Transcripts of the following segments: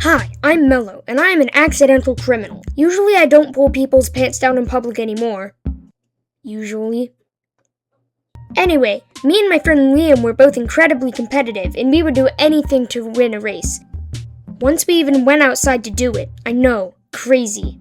Hi, I'm Mello, and I am an accidental criminal. Usually I don't pull people's pants down in public anymore. Usually. Anyway, me and my friend Liam were both incredibly competitive, and we would do anything to win a race. Once we even went outside to do it. I know, crazy.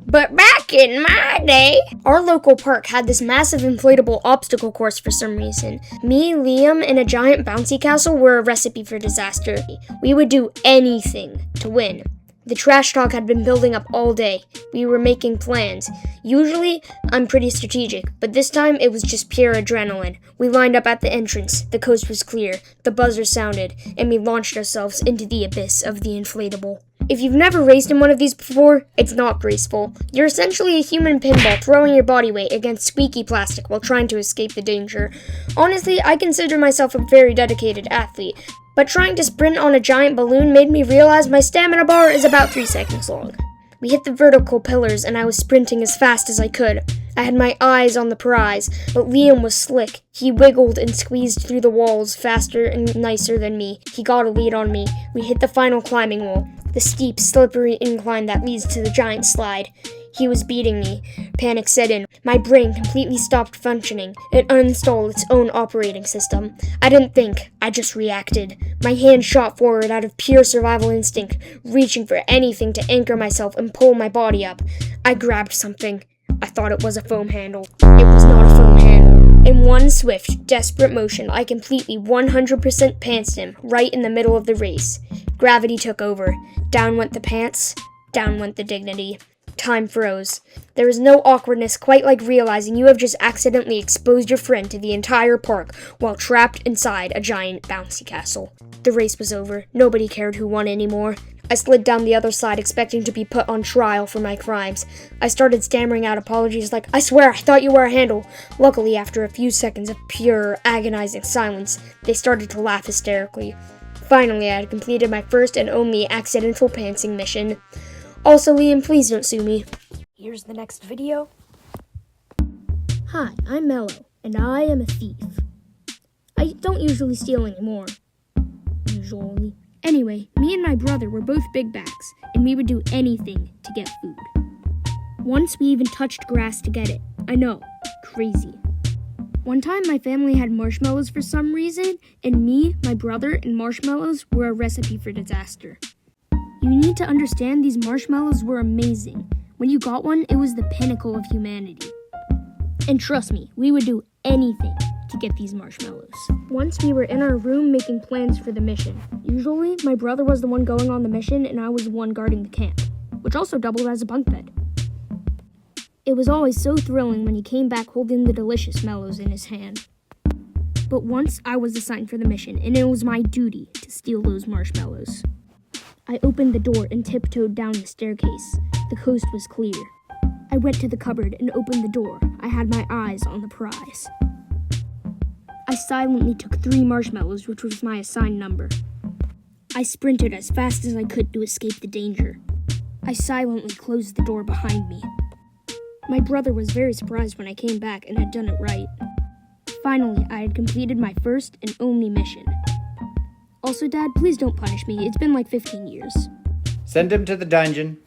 But back in my day, our local park had this massive inflatable obstacle course for some reason. Me, Liam, and a giant bouncy castle were a recipe for disaster. We would do anything to win. The trash talk had been building up all day. We were making plans. Usually, I'm pretty strategic, but this time it was just pure adrenaline. We lined up at the entrance, the coast was clear, the buzzer sounded, and we launched ourselves into the abyss of the inflatable. If you've never raced in one of these before, it's not graceful. You're essentially a human pinball throwing your body weight against squeaky plastic while trying to escape the danger. Honestly, I consider myself a very dedicated athlete, but trying to sprint on a giant balloon made me realize my stamina bar is about 3 seconds long. We hit the vertical pillars and I was sprinting as fast as I could. I had my eyes on the prize, but Liam was slick. He wiggled and squeezed through the walls faster and nicer than me. He got a lead on me. We hit the final climbing wall, the steep, slippery incline that leads to the giant slide. He was beating me. Panic set in. My brain completely stopped functioning. It uninstalled its own operating system. I didn't think. I just reacted. My hand shot forward out of pure survival instinct, reaching for anything to anchor myself and pull my body up. I grabbed something. I thought it was a foam handle. It was not a foam handle. In one swift, desperate motion, I completely 100% pantsed him right in the middle of the race. Gravity took over. Down went the pants. Down went the dignity. Time froze. There was no awkwardness quite like realizing you have just accidentally exposed your friend to the entire park while trapped inside a giant bouncy castle. The race was over. Nobody cared who won anymore. I slid down the other side expecting to be put on trial for my crimes. I started stammering out apologies like, "I swear, I thought you were a handle." Luckily, after a few seconds of pure, agonizing silence, they started to laugh hysterically. Finally, I had completed my first and only accidental pantsing mission. Also, Liam, please don't sue me. Here's the next video. Hi, I'm Mello, and I am a thief. I don't usually steal anymore. Usually. Anyway, me and my brother were both big backs, and we would do anything to get food. Once we even touched grass to get it. I know, crazy. One time my family had marshmallows for some reason, and me, my brother, and marshmallows were a recipe for disaster. You need to understand these marshmallows were amazing. When you got one, it was the pinnacle of humanity. And trust me, we would do anything to get these marshmallows. Once we were in our room making plans for the mission. Usually, my brother was the one going on the mission and I was the one guarding the camp, which also doubled as a bunk bed. It was always so thrilling when he came back holding the delicious mellows in his hand. But once I was assigned for the mission, and it was my duty to steal those marshmallows. I opened the door and tiptoed down the staircase. The coast was clear. I went to the cupboard and opened the door. I had my eyes on the prize. I silently took 3 marshmallows, which was my assigned number. I sprinted as fast as I could to escape the danger. I silently closed the door behind me. My brother was very surprised when I came back and had done it right. Finally, I had completed my first and only mission. Also, Dad, please don't punish me. It's been like 15 years. Send him to the dungeon.